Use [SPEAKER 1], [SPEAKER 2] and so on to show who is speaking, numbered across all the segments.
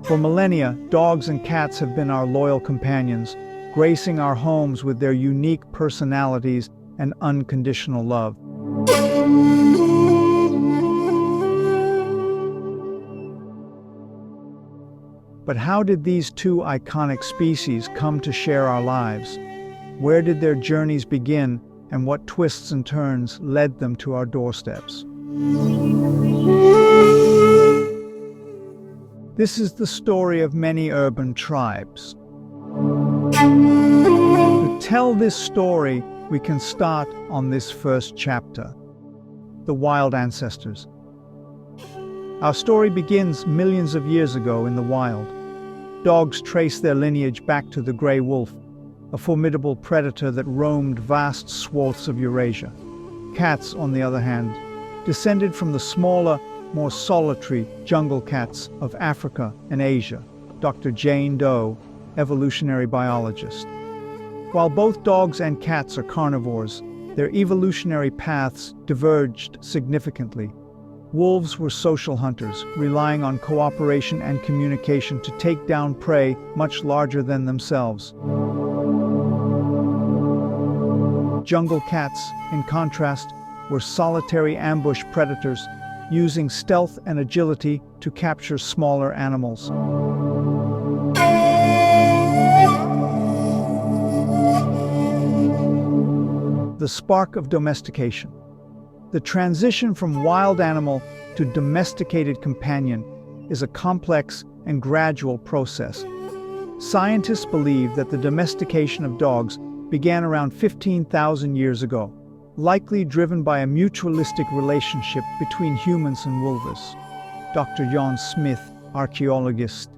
[SPEAKER 1] For millennia, dogs and cats have been our loyal companions, gracing our homes with their unique personalities and unconditional love. But how did these two iconic species come to share our lives? Where did their journeys begin, and what twists and turns led them to our doorsteps? This is the story of many urban tribes. To tell this story, we can start on this first chapter, the wild ancestors. Our story begins millions of years ago in the wild. Dogs trace their lineage back to the grey wolf, a formidable predator that roamed vast swaths of Eurasia. Cats, on the other hand, descended from the smaller, more solitary jungle cats of Africa and Asia. Dr. Jane Doe, evolutionary biologist. While both dogs and cats are carnivores, their evolutionary paths diverged significantly. Wolves were social hunters, relying on cooperation and communication to take down prey much larger than themselves. Jungle cats, in contrast, were solitary ambush predators, using stealth and agility to capture smaller animals. The spark of domestication. The transition from wild animal to domesticated companion is a complex and gradual process. Scientists believe that the domestication of dogs began around 15,000 years ago, likely driven by a mutualistic relationship between humans and wolves. Dr. Jan Smith, archaeologist,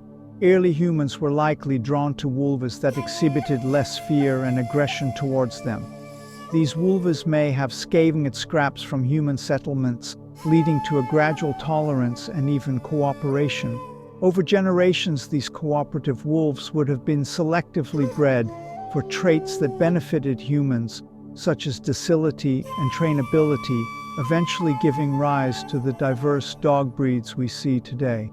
[SPEAKER 1] early humans were likely drawn to wolves that exhibited less fear and aggression towards them. These wolves may have scavenged scraps from human settlements, leading to a gradual tolerance and even cooperation. Over generations, these cooperative wolves would have been selectively bred for traits that benefited humans, such as docility and trainability, eventually giving rise to the diverse dog breeds we see today.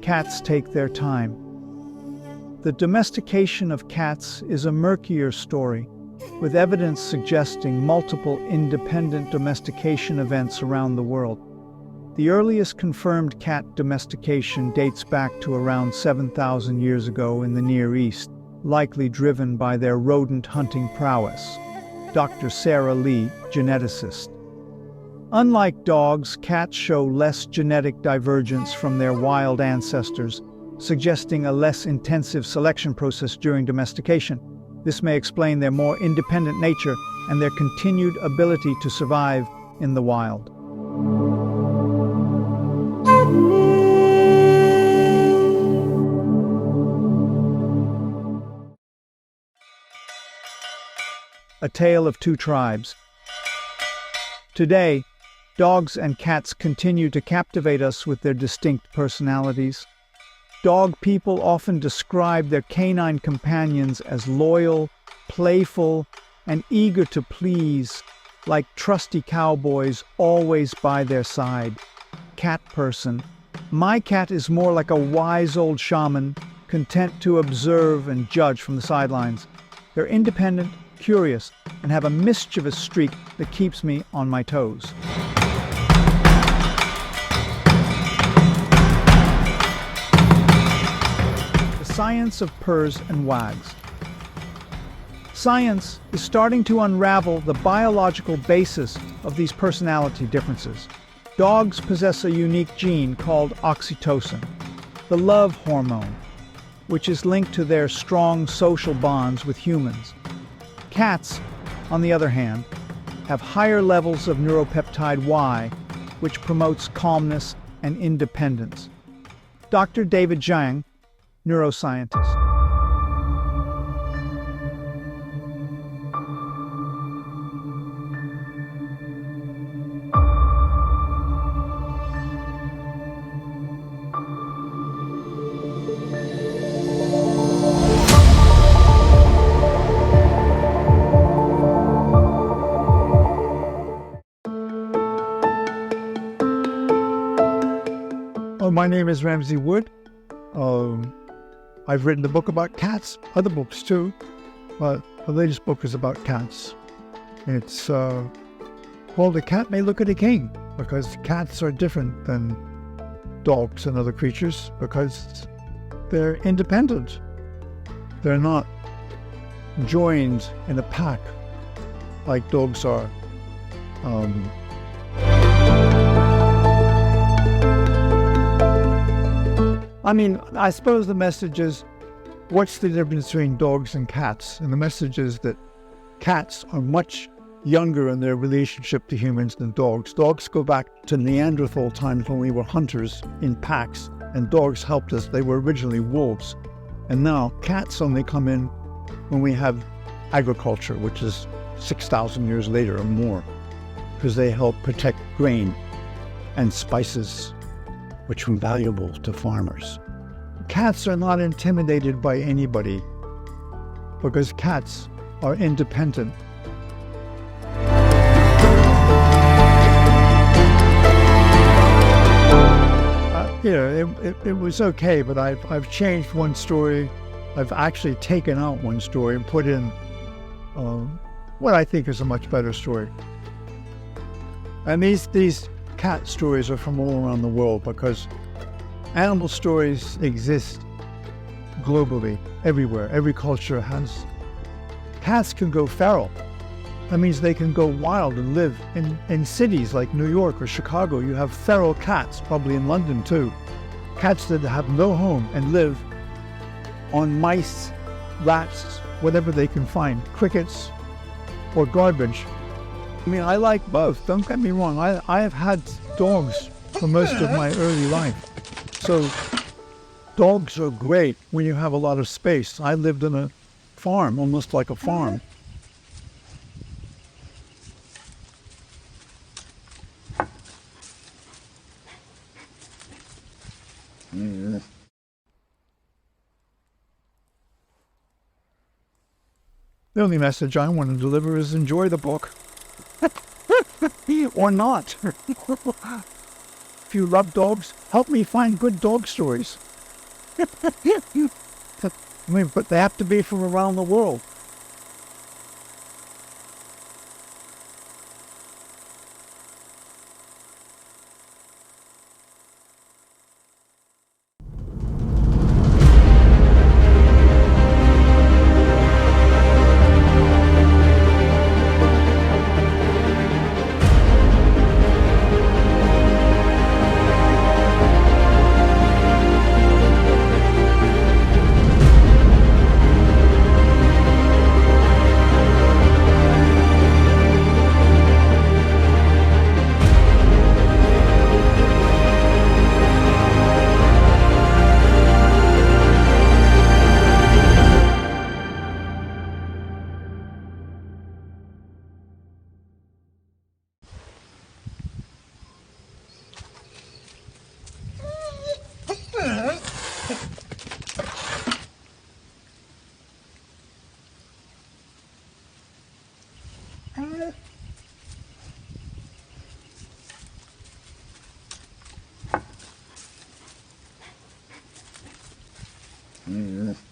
[SPEAKER 1] Cats take their time. The domestication of cats is a murkier story, with evidence suggesting multiple independent domestication events around the world. The earliest confirmed cat domestication dates back to around 7,000 years ago in the Near East, likely driven by their rodent hunting prowess. Dr. Sarah Lee, geneticist. Unlike dogs, cats show less genetic divergence from their wild ancestors, suggesting a less intensive selection process during domestication. This may explain their more independent nature and their continued ability to survive in the wild. A tale of two tribes. Today, dogs and cats continue to captivate us with their distinct personalities. Dog people often describe their canine companions as loyal, playful, and eager to please, like trusty cowboys always by their side. Cat person. My cat is more like a wise old shaman, content to observe and judge from the sidelines. They're independent, curious, and have a mischievous streak that keeps me on my toes. Science of purrs and wags. Science is starting to unravel the biological basis of these personality differences. Dogs possess a unique gene called oxytocin, the love hormone, which is linked to their strong social bonds with humans. Cats, on the other hand, have higher levels of neuropeptide Y, which promotes calmness and independence. Dr. David Zhang, neuroscientist.
[SPEAKER 2] Hello, my name is Ramsay Wood. I've written a book about cats, other books too, but the latest book is about cats. It's called A Cat May Look at a King, because cats are different than dogs and other creatures because they're independent. They're not joined in a pack like dogs are. I suppose the message is, what's the difference between dogs and cats? And the message is that cats are much younger in their relationship to humans than dogs. Dogs go back to Neanderthal times when we were hunters in packs, and dogs helped us. They were originally wolves. And now cats only come in when we have agriculture, which is 6,000 years later or more, because they help protect grain and spices, which were valuable to farmers. Cats are not intimidated by anybody because cats are independent. It was okay, but I've changed one story. I've actually taken out one story and put in what I think is a much better story. And these cat stories are from all around the world because animal stories exist globally, everywhere. Every culture has. Cats can go feral. That means they can go wild and live in cities like New York or Chicago. You have feral cats, probably in London too. Cats that have no home and live on mice, rats, whatever they can find, crickets or garbage. I like both, don't get me wrong. I have had dogs for most of my early life. So dogs are great when you have a lot of space. I lived in a farm, almost like a farm. The only message I want to deliver is enjoy the book. Or not. If you love dogs, help me find good dog stories. But they have to be from around the world. Mm-hmm.